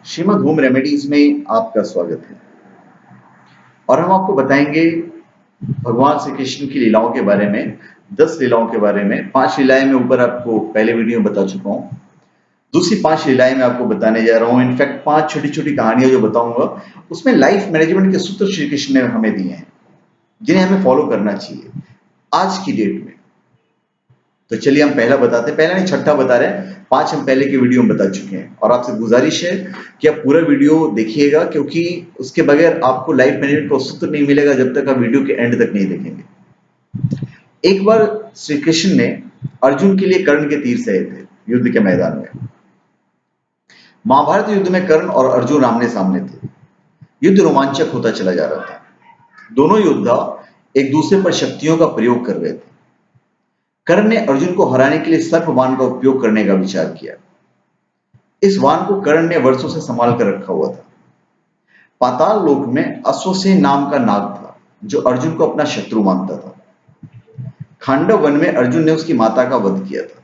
Shrimad home remedies में आपका स्वागत है और हम आपको बताएंगे भगवान श्री कृष्ण की लीलाओं के बारे में। 10 लीलाओं के बारे में। 5 लीलाएं मैं ऊपर आपको पहले वीडियो में बता चुका हूँ। दूसरी 5 लीलाएं मैं आपको बताने जा रहा हूँ। इनफैक्ट 5 छोटी छोटी कहानियां जो बताऊंगा उसमें लाइफ मैनेजमेंट के सूत्र श्री कृष्ण ने हमें दिए हैं जिन्हें हमें फॉलो करना चाहिए आज की डेट में। तो चलिए हम पहला बताते हैं, पहला नहीं छठा बता रहे हैं। 5 हम पहले के वीडियो में बता चुके हैं और आपसे गुजारिश है कि आप पूरा वीडियो देखिएगा, क्योंकि उसके बगैर आपको लाइफ मैनेजमेंट का सूत्र नहीं मिलेगा जब तक आप वीडियो के एंड तक नहीं देखेंगे। एक बार श्री कृष्ण ने अर्जुन के लिए कर्ण के तीर सहे थे युद्ध के मैदान में। महाभारत युद्ध में कर्ण और अर्जुन आमने सामने थे। युद्ध रोमांचक होता चला जा रहा था। दोनों योद्धा एक दूसरे पर शक्तियों का प्रयोग कर रहे थे। कर्ण ने अर्जुन को हराने के लिए सर्प बाण का उपयोग करने का विचार किया। इस बाण को कर्ण ने वर्षों से संभाल कर रखा हुआ था। पाताल लोक में अश्वसेन नाम का नाग था जो अर्जुन को अपना शत्रु मानता था। खांडव वन में अर्जुन ने उसकी माता का वध किया था।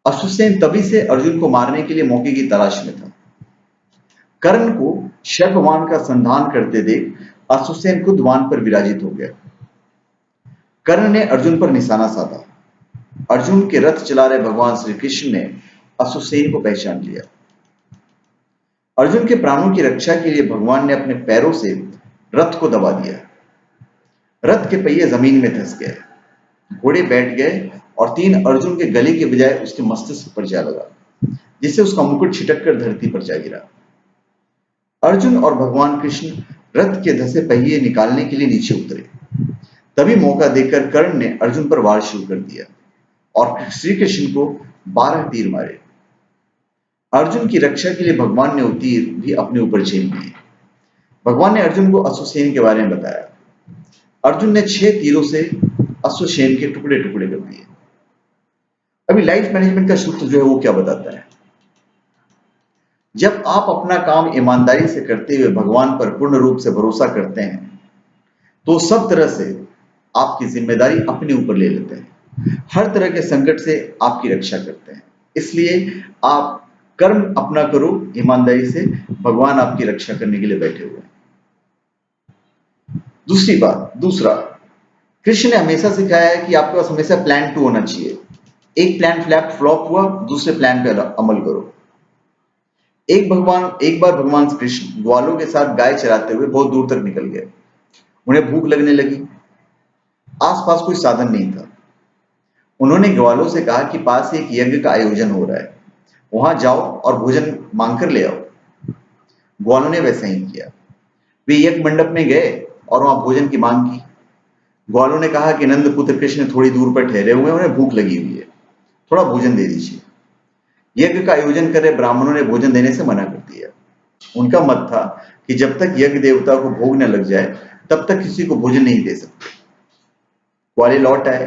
अश्वसेन तभी से अर्जुन को मारने के लिए मौके की तलाश में था। कर्ण को सर्प बाण का संधान करते देख अश्वसेन खुद बाण पर विराजित हो गया। कर्ण ने अर्जुन पर निशाना साधा। अर्जुन के रथ चला रहे भगवान श्री कृष्ण ने अश्वसेन को पहचान लिया। अर्जुन के प्राणों की रक्षा के लिए भगवान ने अपने पैरों से रथ को दबा दिया। रथ के पहिए जमीन में धंस गए। घोड़े बैठ गए और तीन अर्जुन के गले के बजाय उसके मस्तिष्क पर जा लगा, जिससे उसका मुकुट छिटक कर धरती पर जा गिरा। अर्जुन और भगवान कृष्ण रथ के धंसे पहिए निकालने के लिए नीचे उतरे। तभी मौका देकर कर्ण ने अर्जुन पर वार शुरू कर दिया और श्री कृष्ण को 12 तीर मारे। अर्जुन की रक्षा के लिए भगवान ने वो तीर भी अपने ऊपर झेल लिए। भगवान ने अर्जुन को अश्वसेन के बारे में बताया। अर्जुन ने 6 तीरों से अश्वसेन के टुकड़े टुकड़े कर दिए। अभी लाइफ मैनेजमेंट का सूत्र जो है वो क्या बताता है? जब आप अपना काम ईमानदारी से करते हुए भगवान पर पूर्ण रूप से भरोसा करते हैं तो सब तरह से आपकी जिम्मेदारी अपने ऊपर ले लेते हैं। हर तरह के संकट से आपकी रक्षा करते हैं। इसलिए आप कर्म अपना करो ईमानदारी से, भगवान आपकी रक्षा करने के लिए बैठे हुए हैं। दूसरी बात, दूसरा, कृष्ण ने हमेशा सिखाया है कि आपके पास हमेशा प्लान 2 होना चाहिए। एक प्लान फ्लॉप हुआ, दूसरे प्लान पे अमल करो। एक बार भगवान कृष्ण ग्वालों के साथ गाय चराते हुए बहुत दूर तक निकल गए। उन्हें भूख लगने लगी। आसपास कोई साधन नहीं था। उन्होंने ग्वालों से कहा कि पास ही एक यज्ञ का आयोजन हो रहा है, वहां जाओ और भोजन मांग कर ले आओ। ग्वालों ने वैसा ही किया। वे यज्ञ मंडप में गए और वहां भोजन की मांग की। ग्वालों ने कहा कि नंद पुत्र कृष्ण थोड़ी दूर पर ठहरे हुए, उन्हें भूख लगी हुई है, थोड़ा भोजन दे दीजिए। यज्ञ का आयोजन कर रहे ब्राह्मणों ने भोजन देने से मना कर दिया। उनका मत था कि जब तक यज्ञ देवता को भोग न लग जाए तब तक किसी को भोजन नहीं दे सकते। ग्वाले लौट आए।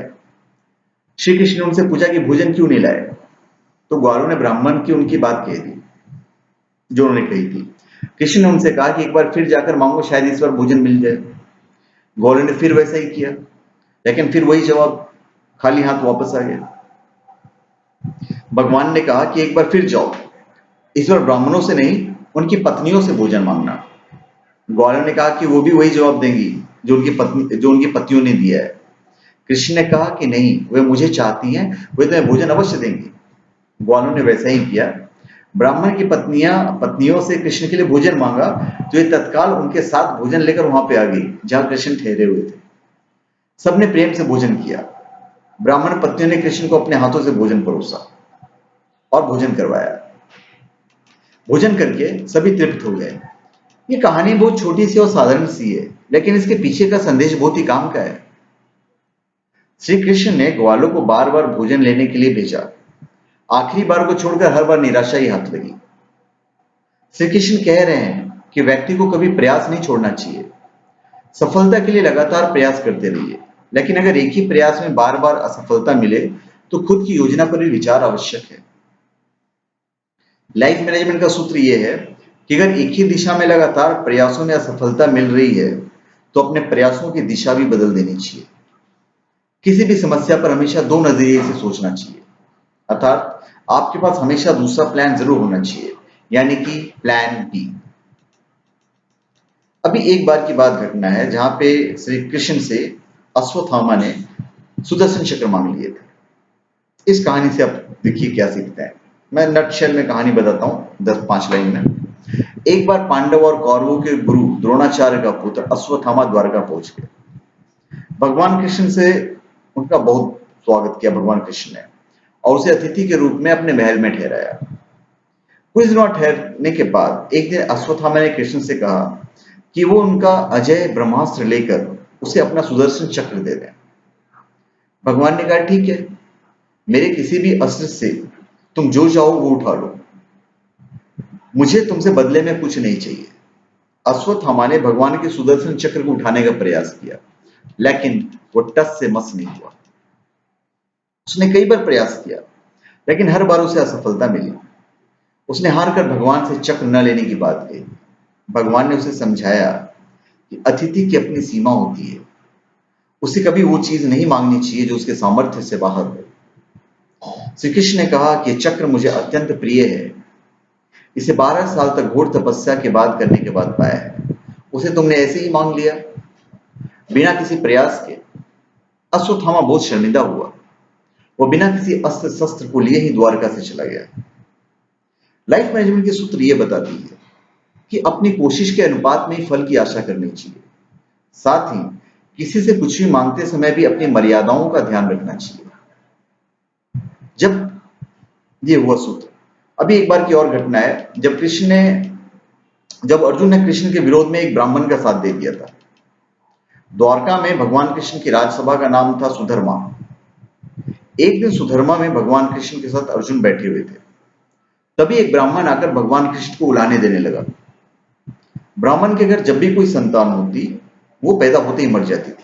श्री कृष्ण ने उनसे पूछा कि भोजन क्यों नहीं लाए, तो ग्वालों ने ब्राह्मण की उनकी बात कह दी जो उन्होंने कही थी। कृष्ण ने उनसे कहा कि एक बार फिर जाकर मांगो, शायद इस बार भोजन मिल जाए। ग्वालों ने फिर वैसा ही किया, लेकिन फिर वही जवाब, खाली हाथ वापस आ गया। भगवान ने कहा कि एक बार फिर जाओ, इस बार ब्राह्मणों से नहीं उनकी पत्नियों से भोजन मांगना। ग्वालों ने कहा कि वो भी वही जवाब देंगी जो उनकी पत्नियों ने दिया है। कृष्ण ने कहा कि नहीं, वे मुझे चाहती हैं, वे तुम्हें भोजन अवश्य देंगी। ग्वालों ने वैसा ही किया। ब्राह्मण की पत्नियों से कृष्ण के लिए भोजन मांगा तो ये तत्काल उनके साथ भोजन लेकर वहां पे आ गई जहां कृष्ण ठहरे हुए थे। सबने प्रेम से भोजन किया। ब्राह्मण पत्नियों ने कृष्ण को अपने हाथों से भोजन परोसा और भोजन करवाया। भोजन करके सभी तृप्त हो गए। ये कहानी बहुत छोटी सी और साधारण सी है, लेकिन इसके पीछे का संदेश बहुत ही काम का है। श्री कृष्ण ने ग्वालों को बार बार भोजन लेने के लिए भेजा। आखिरी बार को छोड़कर हर बार निराशा ही हाथ लगी। श्री कृष्ण कह रहे हैं कि व्यक्ति को कभी प्रयास नहीं छोड़ना चाहिए। सफलता के लिए लगातार प्रयास करते रहिए, लेकिन अगर एक ही प्रयास में बार बार असफलता मिले तो खुद की योजना पर भी विचार आवश्यक है। लाइफ मैनेजमेंट का सूत्र यह है कि अगर एक ही दिशा में लगातार प्रयासों में असफलता मिल रही है तो अपने प्रयासों की दिशा भी बदल देनी चाहिए। किसी भी समस्या पर हमेशा 2 नजरिए से सोचना चाहिए, अर्थात आपके पास हमेशा दूसरा प्लान जरूर होना चाहिए। यानी कि प्लान बी। अभी एक बार की बात घटना है जहां पे श्री कृष्ण से अश्वत्थामा ने सुदर्शन चक्र मांग लिए थे। इस कहानी से आप देखिए क्या सीखते हैं। मैं नटशेल में कहानी बताता हूँ 10-5 लाइन में। एक बार पांडव और कौरवों के गुरु द्रोणाचार्य का पुत्र अश्वत्थामा द्वारका पहुंच गए। भगवान कृष्ण से उनका बहुत स्वागत किया भगवान कृष्ण ने और उसे अतिथि के रूप में अपने महल में ठहराया। कुछ दिनों ठहरने के बाद एक दिन अश्वत्थामा ने कृष्ण से कहा कि वो उनका अजय ब्रह्मास्त्र लेकर उसे अपना सुदर्शन चक्र दे दें। भगवान ने कहा ठीक है, मेरे किसी भी अस्त्र से तुम जो चाहो वो उठा लो, मुझे तुमसे बदले में कुछ नहीं चाहिए। अश्वत्थामा ने भगवान के सुदर्शन चक्र को उठाने का प्रयास किया, लेकिन वो टस से मस नहीं हुआ। उसने कई बार प्रयास किया, लेकिन हर बार उसे असफलता मिली। उसने हार कर भगवान से चक्र न लेने की बात कही। भगवान ने उसे समझाया कि अतिथि की अपनी सीमा होती है, उसे कभी वो चीज नहीं मांगनी चाहिए जो उसके सामर्थ्य से बाहर हो। श्री कृष्ण ने कहा कि चक्र मुझे अत्यंत प्रिय है, इसे 12 साल तक घोर तपस्या के बाद करने के बाद पाया है, उसे तुमने ऐसे ही मांग लिया बिना किसी प्रयास के। अश्वत्थामा बहुत शर्मिंदा हुआ। वो बिना किसी अस्त्र शस्त्र को लिए ही द्वारका से चला गया। लाइफ मैनेजमेंट के सूत्र ये बताती है कि अपनी कोशिश के अनुपात में ही फल की आशा करनी चाहिए। साथ ही किसी से कुछ भी मांगते समय भी अपनी मर्यादाओं का ध्यान रखना चाहिए। जब ये हुआ सूत्र। अभी एक बार की और घटना है जब अर्जुन ने कृष्ण के विरोध में एक ब्राह्मण का साथ दे दिया था। द्वारका में भगवान कृष्ण की राजसभा का नाम था सुधर्मा। एक दिन सुधर्मा में भगवान कृष्ण के साथ अर्जुन बैठे हुए थे। तभी एक ब्राह्मण आकर भगवान कृष्ण को उलाहने देने लगा। ब्राह्मण के घर जब भी कोई संतान होती, वो पैदा होते ही मर जाती थी।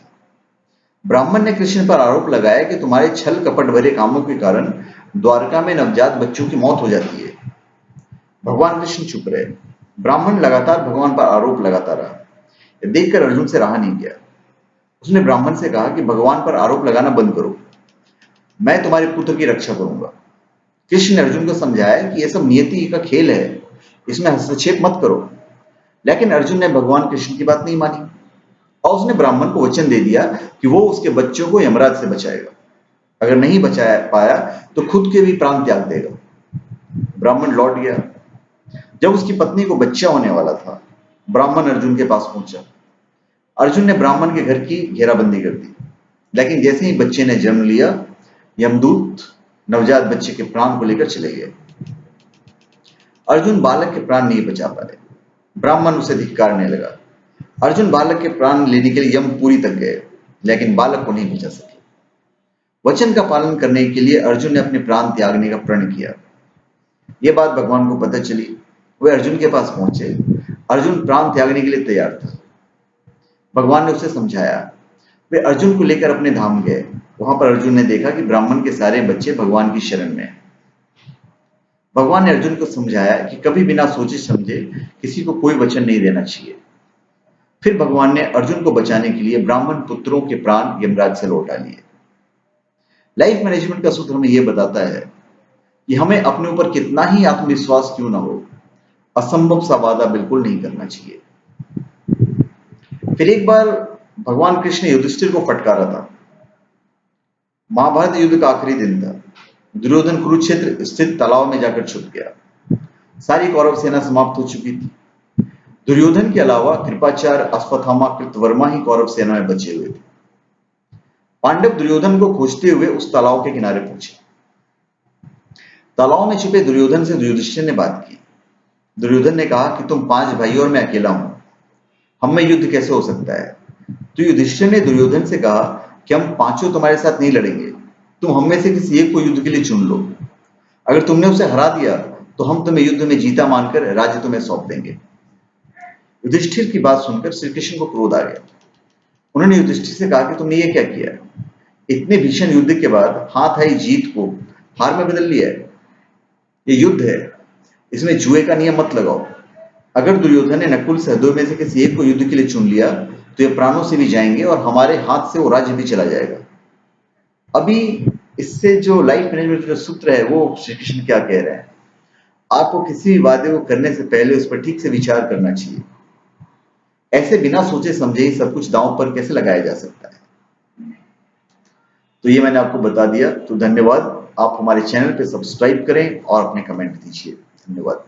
ब्राह्मण ने कृष्ण पर आरोप लगाया कि तुम्हारे छल कपट भरे कामों के कारण द्वारका में नवजात बच्चों की मौत हो जाती है। भगवान कृष्ण चुप रहे। ब्राह्मण लगातार भगवान पर आरोप लगाता रहा। यह देखकर अर्जुन से रहा नहीं गया। उसने ब्राह्मण से कहा कि भगवान पर आरोप लगाना बंद करो, मैं तुम्हारे पुत्र की रक्षा करूंगा। कृष्ण ने अर्जुन को समझाया कि यह सब नियति का खेल है, इसमें हस्तक्षेप मत करो। लेकिन अर्जुन ने भगवान कृष्ण की बात नहीं मानी और उसने ब्राह्मण को वचन दे दिया कि वो उसके बच्चों को यमराज से बचाएगा। अगर नहीं बचा पाया तो खुद के भी प्राण त्याग देगा। ब्राह्मण लौट गया। जब उसकी पत्नी को बच्चा होने वाला था, ब्राह्मण अर्जुन के पास पहुंचा। अर्जुन ने ब्राह्मण के घर की घेराबंदी कर दी, लेकिन जैसे ही बच्चे ने जन्म लिया, यमदूत नवजात बच्चे के प्राण को लेकर चले गए। अर्जुन बालक के प्राण नहीं बचा पाए। ब्राह्मण उसे धिक्कारने लगा। अर्जुन बालक के प्राण लेने के लिए यमपुरी तक गए, लेकिन बालक को नहीं बचा सके। वचन का पालन करने के लिए अर्जुन ने अपने प्राण त्यागने का प्रण किया। यह बात भगवान को पता चली। वे अर्जुन के पास पहुंचे। अर्जुन प्राण त्यागने के लिए तैयार था। भगवान ने उसे समझाया। वे अर्जुन को लेकर अपने धाम गए। वहां पर अर्जुन ने देखा कि ब्राह्मण के सारे बच्चे भगवान की शरण में हैं। भगवान ने अर्जुन को समझाया कि कभी बिना सोचे समझे किसी को कोई वचन नहीं देना चाहिए। फिर भगवान ने अर्जुन को बचाने के लिए ब्राह्मण पुत्रों के प्राण यमराज से लौटा लिए। लाइफ मैनेजमेंट का सूत्र हमें यह बताता है कि हमें अपने ऊपर कितना ही आत्मविश्वास क्यों ना हो, असंभव सा वादा बिल्कुल नहीं करना चाहिए। फिर एक बार भगवान कृष्ण ने युधिष्ठिर को फटकारा था। महाभारत युद्ध का आखिरी दिन था। दुर्योधन कुरुक्षेत्र स्थित तालाब में जाकर छुप गया। सारी कौरव सेना समाप्त हो चुकी थी। दुर्योधन के अलावा कृपाचार्य, अश्वत्थामा, कृतवर्मा ही कौरव सेना में बचे हुए थे। पांडव दुर्योधन को खोजते हुए उस तालाब के किनारे पहुंचे। तालाब में छुपे दुर्योधन से युधिष्ठिर ने बात की। दुर्योधन ने कहा कि तुम 5 भाई और मैं अकेला हूं, हम में युद्ध कैसे हो सकता है। तो युधिष्ठिर ने दुर्योधन से कहा कि हम पांचों तुम्हारे साथ नहीं लड़ेंगे, तुम हम में से किसी एक को युद्ध के लिए चुन लो। अगर तुमने उसे हरा दिया तो हम तुम्हें युद्ध में जीता मानकर राज्य तुम्हें सौंप देंगे। युधिष्ठिर की बात सुनकर श्री कृष्ण को क्रोध आ गया। उन्होंने युधिष्ठिर से कहा कि तुमने ये क्या किया। इतने भीषण युद्ध के बाद हाथ आई जीत को हार में बदल लिया है। ये युद्ध है, इसमें जुए का नियम मत लगाओ। अगर दुर्योधन ने नकुल सहदेव में से किसी एक को युद्ध के लिए चुन लिया तो ये प्राणों से भी जाएंगे और हमारे हाथ से वो राज्य भी चला जाएगा। अभी इससे जो लाइफ मैनेजमेंट का सूत्र है वो श्री कृष्ण क्या कह रहे हैं। आपको किसी भी वादे को करने से पहले उस पर ठीक से विचार करना चाहिए। ऐसे बिना सोचे समझे ही सब कुछ दांव पर कैसे लगाया जा सकता है। तो ये मैंने आपको बता दिया। तो धन्यवाद। आप हमारे चैनल पे सब्सक्राइब करें और अपने कमेंट दीजिए। धन्यवाद।